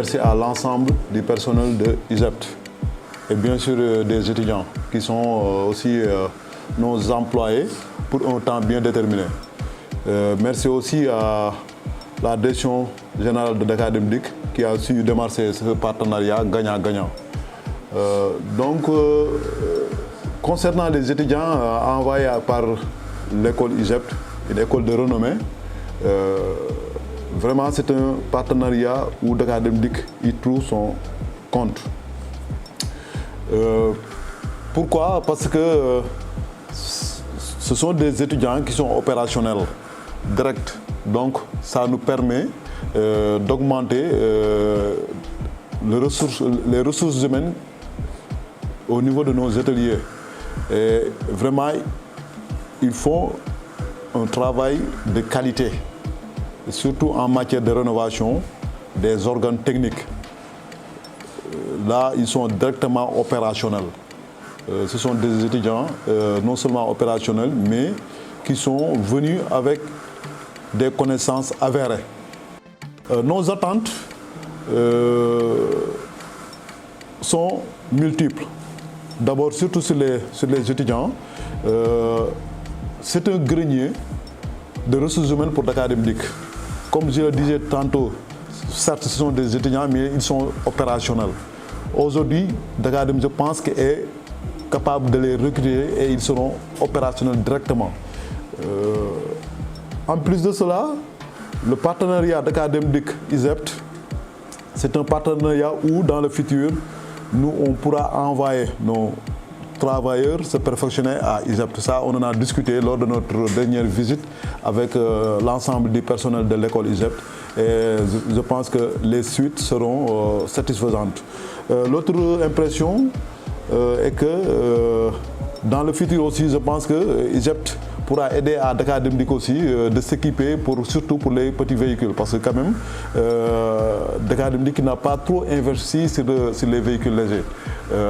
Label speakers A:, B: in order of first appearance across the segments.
A: merci à l'ensemble du personnel de ISEPT et bien sûr des étudiants qui sont aussi nos employés pour un temps bien déterminé. Merci aussi à la direction générale de Dakar Dem Dikk qui a su démarrer ce partenariat gagnant-gagnant. Concernant les étudiants envoyés par l'école ISEPT, une école de renommée, vraiment c'est un partenariat où Dakar Dem Dikk y trouve son compte. Pourquoi? Parce que ce sont des étudiants qui sont opérationnels, directs. Donc ça nous permet d'augmenter les ressources humaines au niveau de nos ateliers. Et vraiment, il faut un travail de qualité, surtout en matière de rénovation des organes techniques. Là, ils sont directement opérationnels. Ce sont des étudiants non seulement opérationnels, mais qui sont venus avec des connaissances avérées. Nos attentes sont multiples. D'abord, surtout sur les étudiants, c'est un grenier de ressources humaines pour Dakar Dem Dikk. Comme je le disais tantôt, certes ce sont des étudiants, mais ils sont opérationnels. Aujourd'hui, Dakar Dem, je pense qu'il est capable de les recruter et ils seront opérationnels directement. En plus de cela, le partenariat Dakar Dem Dikk ISEPT, c'est un partenariat où dans le futur, nous on pourra envoyer nos travailleurs se perfectionner à ISEPT. Ça, on en a discuté lors de notre dernière visite avec l'ensemble du personnel de l'école ISEPT et je pense que les suites seront satisfaisantes. L'autre impression est que dans le futur aussi, je pense que ISEPT pourra aider à Dakar Dem Dikk aussi de s'équiper surtout pour les petits véhicules parce que quand même Dakar Dem Dikk n'a pas trop investi sur les véhicules légers.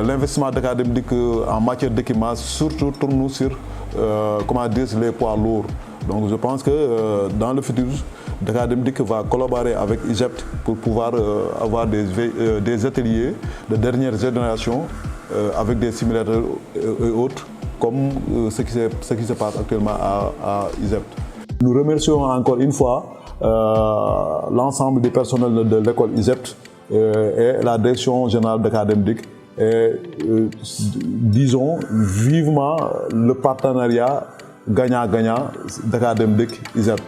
A: L'investissement de Dakar Dem Dikk en matière d'équipement surtout tourne sur les poids lourds. Donc je pense que dans le futur, Dakar Dem Dikk va collaborer avec ISEPT pour pouvoir avoir des ateliers de dernière génération avec des simulateurs et autres, comme ce qui se passe actuellement à ISEPT. Nous remercions encore une fois l'ensemble du personnel de l'école ISEPT et la direction générale de Dakar Dem Dikk et disons vivement le partenariat gagnant-gagnant Dakar Dem Dikk ISEPT.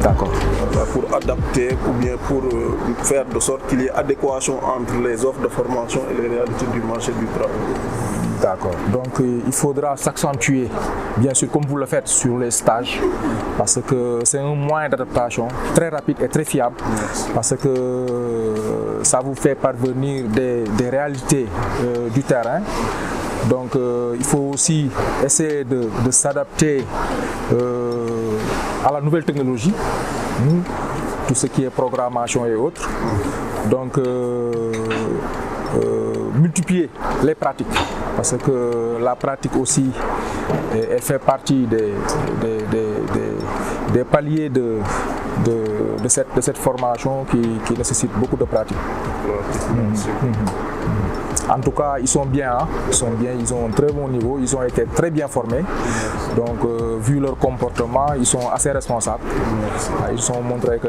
B: D'accord. Pour adapter ou bien pour faire de sorte qu'il y ait adéquation entre les offres de formation et les réalités du marché du travail.
C: D'accord. Donc il faudra s'accentuer, bien sûr, comme vous le faites sur les stages, parce que c'est un moyen d'adaptation très rapide et très fiable, parce que ça vous fait parvenir des réalités du terrain. Donc il faut aussi essayer de s'adapter à la nouvelle technologie, tout ce qui est programmation et autres. Donc multiplier les pratiques, parce que la pratique aussi elle fait partie des paliers de cette formation qui nécessite beaucoup de pratique. En tout cas, ils sont bien, ils ont un très bon niveau, ils ont été très bien formés. Donc, vu leur comportement, ils sont assez responsables. Ils ont montré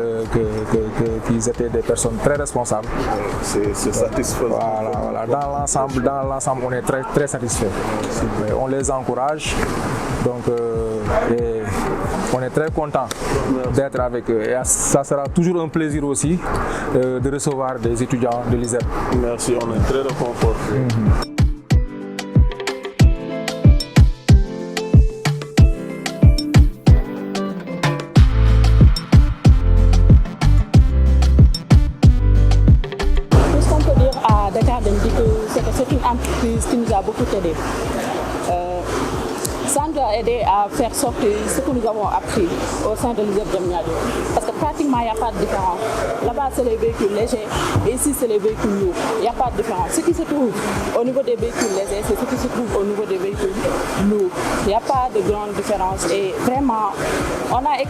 C: qu'ils étaient des personnes très responsables.
B: C'est satisfaisant.
C: Voilà. Dans l'ensemble, on est très, très satisfait. On les encourage. Donc, et on est très content d'être avec eux. Et ça sera toujours un plaisir aussi de recevoir des étudiants de l'ISEPT.
B: Merci, on est très réconfortés.
D: Tout ce qu'on peut dire à Dakar Dem Dikk, c'est que c'est une entreprise qui nous a beaucoup aidé. Ça nous a aidé à faire sortir ce que nous avons appris au sein de l'ISEP Diamniadio. Parce que pratiquement, il n'y a pas de différence. Là-bas, c'est les véhicules légers et ici, c'est les véhicules lourds. Il n'y a pas de différence. Ce qui se trouve au niveau des véhicules légers, c'est ce qui se trouve au niveau des véhicules lourds. Il n'y a pas de grande différence. Et vraiment, on a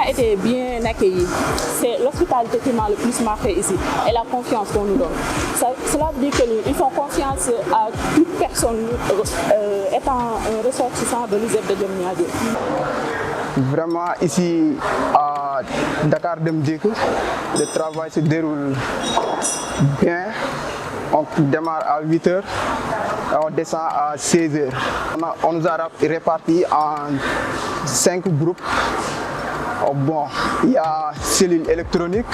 D: été bien accueillis. C'est l'hospitalité qui m'a le plus marqué ici et la confiance qu'on nous donne. Cela veut dire que nous, ils font confiance à toute personne étant un ressortissant de l'ISEP de Diamniadio.
E: Vraiment, ici à Dakar Dem Dikk, le travail se déroule bien. On démarre à 8h et on descend à 16h. On nous a répartis en 5 groupes. Bon, il y a cellule électronique,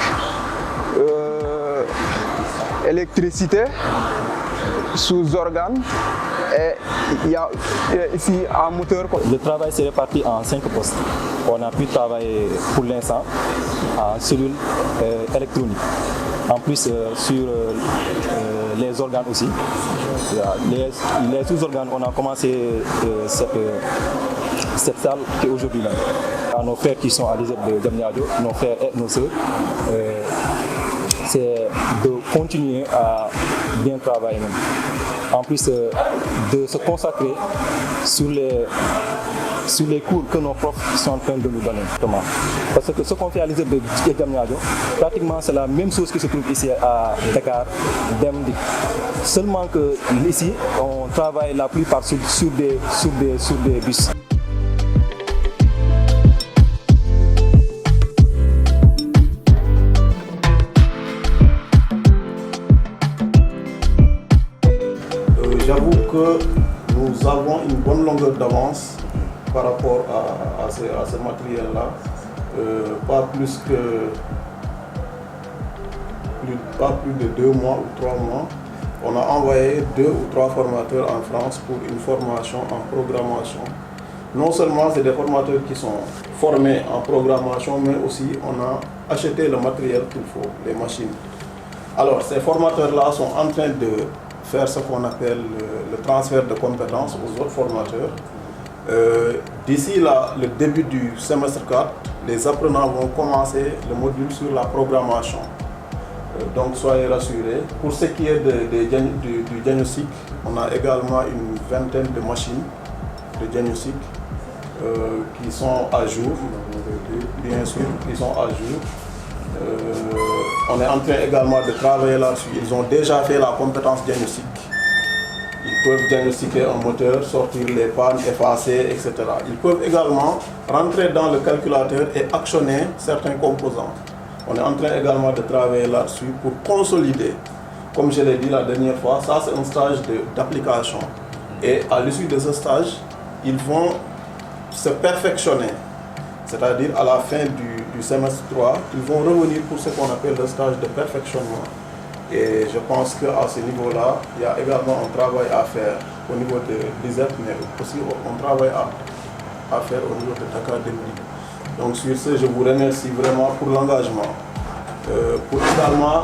E: électricité, sous-organes et il y a ici un moteur.
F: Le travail s'est réparti en 5 postes. On a pu travailler pour l'instant en cellule électronique. En plus, sur les organes aussi. Les sous-organes, on a commencé cette salle qui est aujourd'hui là. À nos frères qui sont à l'ISEP de Diamniadio, nos frères et nos sœurs, c'est de continuer à bien travailler même. En plus de se consacrer sur les cours que nos profs sont en train de nous donner. Parce que ce qu'on fait à l'ISEP de Diamniadio, pratiquement c'est la même chose qui se trouve ici à Dakar, Dem Dikk. Seulement que ici, on travaille la plupart sur des bus.
B: J'avoue que nous avons une bonne longueur d'avance par rapport à ce matériel-là. Pas plus de 2 mois ou 3 mois. On a envoyé 2 ou 3 formateurs en France pour une formation en programmation. Non seulement c'est des formateurs qui sont formés en programmation, mais aussi on a acheté le matériel qu'il faut, les machines. Alors ces formateurs-là sont en train de faire ce qu'on appelle le transfert de compétences aux autres formateurs. D'ici le début du semestre 4, les apprenants vont commencer le module sur la programmation. Donc soyez rassurés. Pour ce qui est du diagnostic, on a également une vingtaine de machines de diagnostic qui sont à jour, bien sûr, qui sont à jour. On est en train également de travailler là-dessus. Ils ont déjà fait la compétence diagnostique. Ils peuvent diagnostiquer un moteur, sortir les pannes, effacer, etc. Ils peuvent également rentrer dans le calculateur et actionner certains composants. On est en train également de travailler là-dessus pour consolider. Comme je l'ai dit la dernière fois, ça c'est un stage d'application. Et à l'issue de ce stage, ils vont se perfectionner. C'est-à-dire à la fin du semestre 3, ils vont revenir pour ce qu'on appelle le stage de perfectionnement. Et je pense qu'à ce niveau-là, il y a également un travail à faire au niveau de l'ISEP, mais aussi un travail à faire au niveau de Dakar Dem Dikk. Donc sur ce, je vous remercie vraiment pour l'engagement, pour également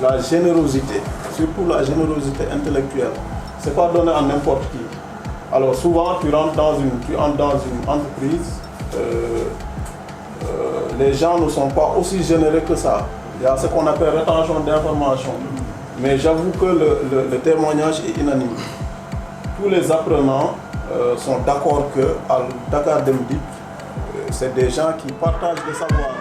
B: la générosité, surtout la générosité intellectuelle. Ce n'est pas donné à n'importe qui. Alors souvent, tu entres dans une entreprise, les gens ne sont pas aussi généreux que ça. Il y a ce qu'on appelle rétention d'informations. Mais j'avoue que le témoignage est unanime. Tous les apprenants sont d'accord qu'à Dakar Dem Dikk, c'est des gens qui partagent des savoirs.